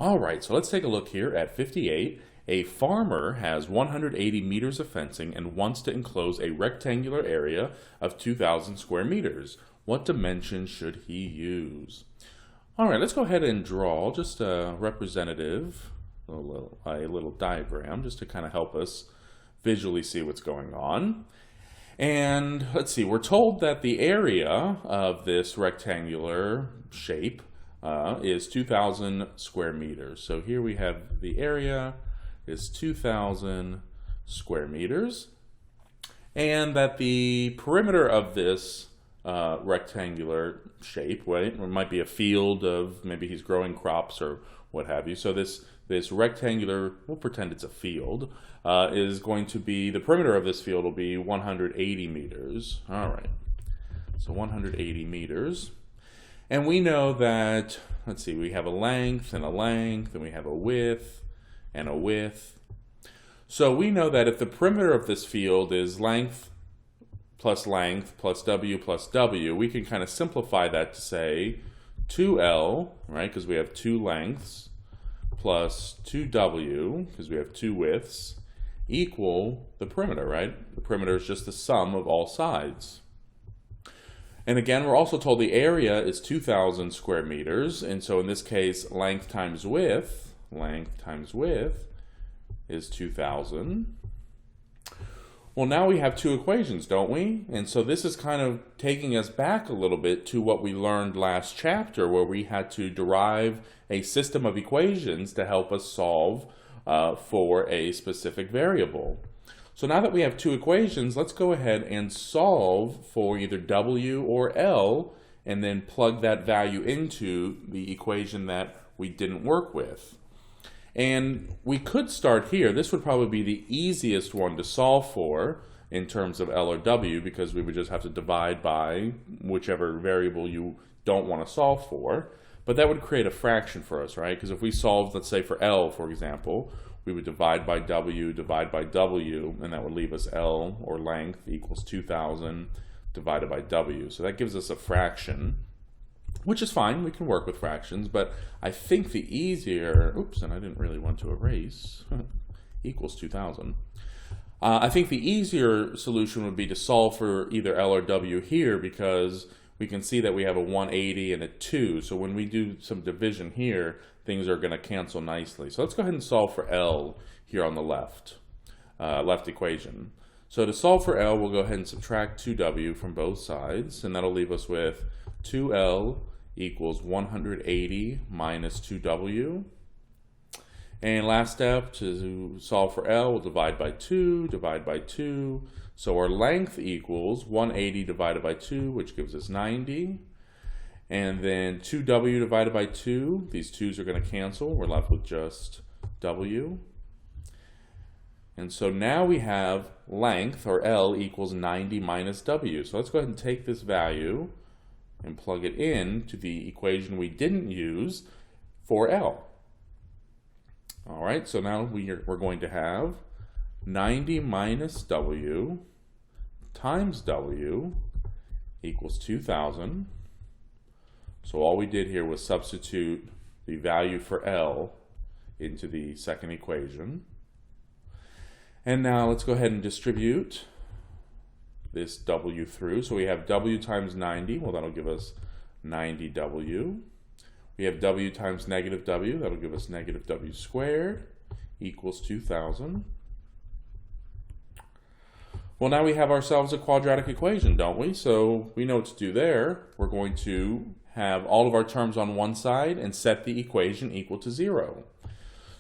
All right, so let's take a look here at 58. A farmer has 180 meters of fencing and wants to enclose a rectangular area of 2,000 square meters. What dimension should he use? All right, let's go ahead and draw just a representative, a little diagram, just to kind of help us visually see what's going on. And let's see, we're told that the area of this rectangular shape is 2,000 square meters. So here we have the area is 2,000 square meters, and that the perimeter of this rectangular shape, right, or it might be a field of, maybe he's growing crops or what have you. So this rectangular, we'll pretend it's a field, is going to be, the perimeter of this field will be 180 meters. All right, so 180 meters. And we know that, let's see, we have a length, and we have a width, and a width. So we know that if the perimeter of this field is length plus w plus w, we can kind of simplify that to say 2L, right, because we have two lengths, plus 2W, because we have two widths, equal the perimeter, right? The perimeter is just the sum of all sides. And again, we're also told the area is 2,000 square meters, and so in this case, length times width is 2,000. Well, now we have two equations, don't we? And so this is kind of taking us back a little bit to what we learned last chapter, where we had to derive a system of equations to help us solve for a specific variable. So now that we have two equations, let's go ahead and solve for either W or L, and then plug that value into the equation that we didn't work with. And we could start here. This would probably be the easiest one to solve for in terms of L or W, because we would just have to divide by whichever variable you don't want to solve for. But that would create a fraction for us, right? Because if we solved, let's say for L, for example, we would divide by W, and that would leave us L, or length, equals 2,000 divided by W. So that gives us a fraction, which is fine. We can work with fractions, but I think the easier, oops, and I didn't really want to erase, equals 2,000. I think the easier solution would be to solve for either L or W here, because we can see that we have a 180 and a 2. So when we do some division here, things are going to cancel nicely. So let's go ahead and solve for L here on the left equation. So to solve for L, we'll go ahead and subtract 2W from both sides, and that'll leave us with 2L equals 180 minus 2W. And last step, to solve for L, we'll divide by 2. So our length equals 180 divided by 2, which gives us 90. And then 2W divided by 2, these 2's are going to cancel. We're left with just W. And so now we have length, or L, equals 90 minus W. So let's go ahead and take this value and plug it in to the equation we didn't use for L. All right, so now we're going to have 90 minus W times W equals 2,000. So all we did here was substitute the value for L into the second equation. And now let's go ahead and distribute this W through. So we have W times 90, well, that'll give us 90W. We have W times negative W, that'll give us negative W squared, equals 2,000. Well, now we have ourselves a quadratic equation, don't we? So we know what to do there. We're going to have all of our terms on one side and set the equation equal to 0.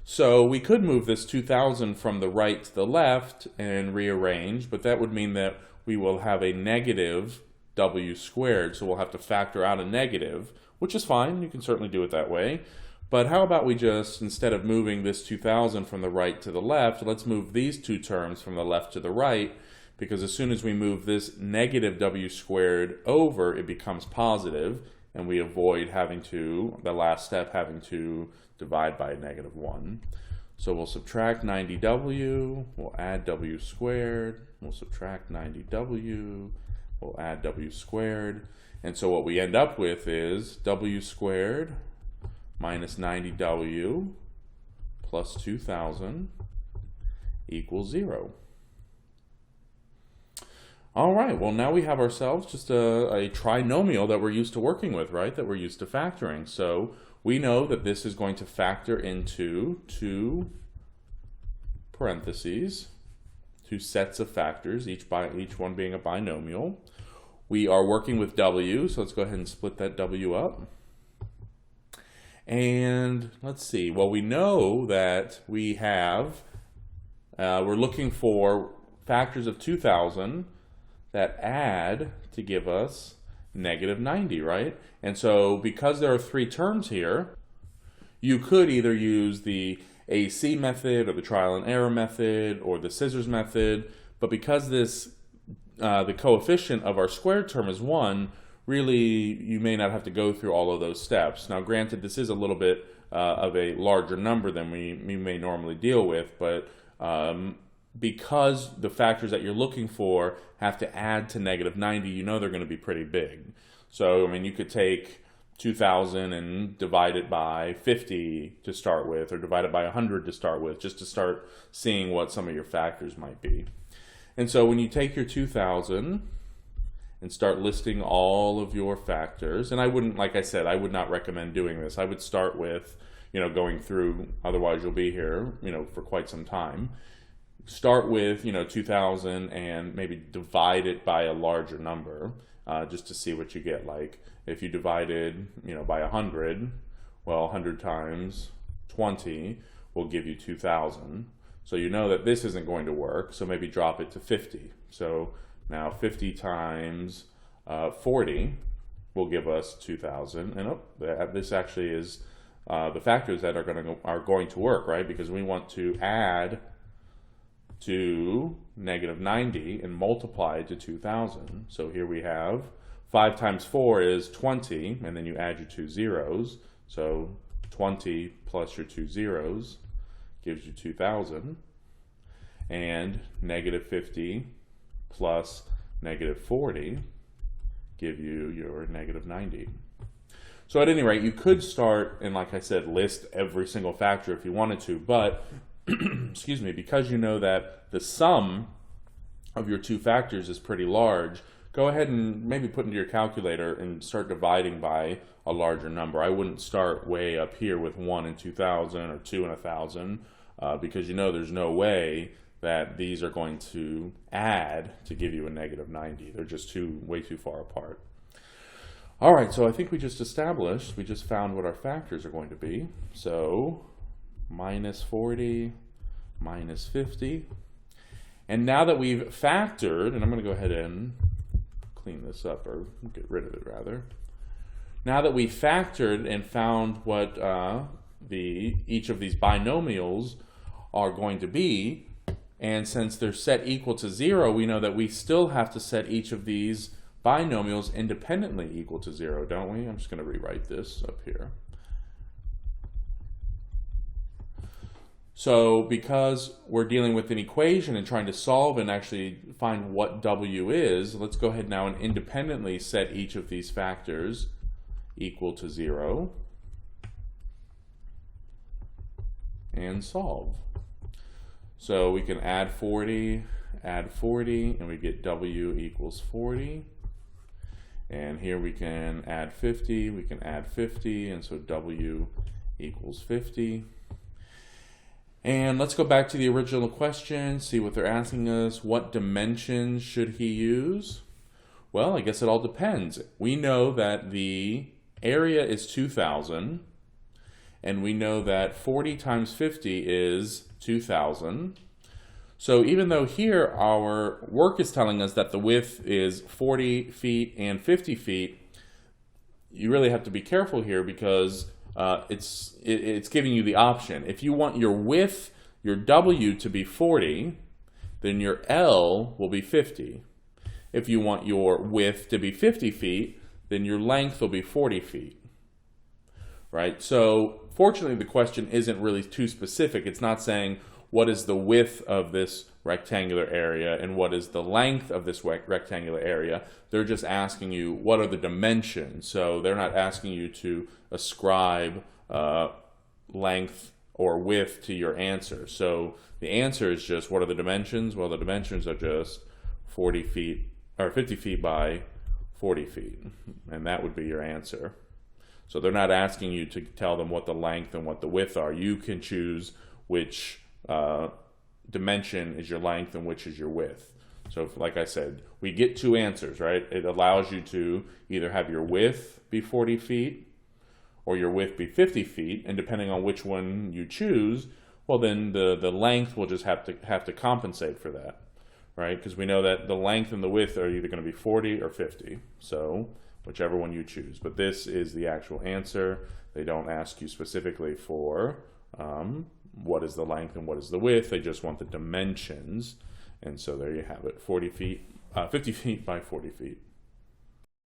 So we could move this 2,000 from the right to the left and rearrange, but that would mean that we will have a negative W squared, so we'll have to factor out a negative, which is fine. You can certainly do it that way. But how about we just, instead of moving this 2,000 from the right to the left, let's move these two terms from the left to the right, because as soon as we move this negative W squared over, it becomes positive, and we avoid having to, the last step, having to divide by negative 1. So we'll subtract 90W, we'll add W squared, we'll subtract 90W, we'll add W squared. And so what we end up with is W squared minus 90W plus 2,000 equals 0. All right, well, now we have ourselves just a trinomial that we're used to working with, right? That we're used to factoring. So we know that this is going to factor into two parentheses, two sets of factors, each one being a binomial. We are working with W, so let's go ahead and split that W up. And let's see, well, we know that we have, we're looking for factors of 2,000 that add to give us negative 90, right? And so because there are three terms here, you could either use the AC method or the trial and error method or the scissors method, but because this the coefficient of our squared term is 1, really you may not have to go through all of those steps. Now granted, this is a little bit of a larger number than we may normally deal with, but because the factors that you're looking for have to add to negative 90, you know they're going to be pretty big. So, I mean, you could take 2,000 and divide it by 50 to start with, or divide it by 100 to start with, just to start seeing what some of your factors might be. And so when you take your 2,000 and start listing all of your factors, and I wouldn't, like I said, I would not recommend doing this. I would start with, going through, otherwise you'll be here, for quite some time. Start with, 2,000 and maybe divide it by a larger number, just to see what you get. Like if you divided, by 100, well, 100 times 20 will give you 2,000. So you know that this isn't going to work, so maybe drop it to 50. So now 50 times 40 will give us 2,000. And this actually is the factors that are going to work, right? Because we want to add to negative 90 and multiply it to 2,000. So here we have 5 times 4 is 20, and then you add your 2 zeros. So 20 plus your 2 zeros gives you 2,000. And negative 50 plus negative 40 give you your negative 90. So at any rate, you could start and, like I said, list every single factor if you wanted to, but excuse me, because you know that the sum of your two factors is pretty large, go ahead and maybe put into your calculator and start dividing by a larger number. I wouldn't start way up here with 1 in 2,000 or 2 in 1,000 because there's no way that these are going to add to give you a negative 90. They're just way too far apart. All right, so I think we just found what our factors are going to be. So minus 40, minus 50. And now that we've factored, and I'm going to go ahead and clean this up, or get rid of it rather. Now that we've factored and found what each of these binomials are going to be, and since they're set equal to 0, we know that we still have to set each of these binomials independently equal to 0, don't we? I'm just going to rewrite this up here. So because we're dealing with an equation and trying to solve and actually find what W is, let's go ahead now and independently set each of these factors equal to 0 and solve. So we can add 40, and we get W equals 40. And here we can add 50, and so W equals 50. And let's go back to the original question, see what they're asking us. What dimensions should he use? Well, I guess it all depends. We know that the area is 2,000, and we know that 40 times 50 is 2,000. So even though here our work is telling us that the width is 40 feet and 50 feet, you really have to be careful here because it's giving you the option. If you want your width, your W to be 40, then your L will be 50. If you want your width to be 50 feet, then your length will be 40 feet. Right? So fortunately, the question isn't really too specific. It's not saying what is the width of this rectangular area and what is the length of this rectangular area. They're just asking you what are the dimensions. So they're not asking you to ascribe length or width to your answer. So the answer is just what are the dimensions? Well, the dimensions are just 40 feet or 50 feet by 40 feet, and that would be your answer. So they're not asking you to tell them what the length and what the width are. You can choose which dimension is your length and which is your width. So like I said, we get two answers, right? It allows you to either have your width be 40 feet or your width be 50 feet, and depending on which one you choose, well then the length will just have to compensate for that, right? Because we know that the length and the width are either going to be 40 or 50, so whichever one you choose. But this is the actual answer. They don't ask you specifically for what is the length and what is the width. They just want the dimensions. And so there you have it, 40 feet, 50 feet by 40 feet.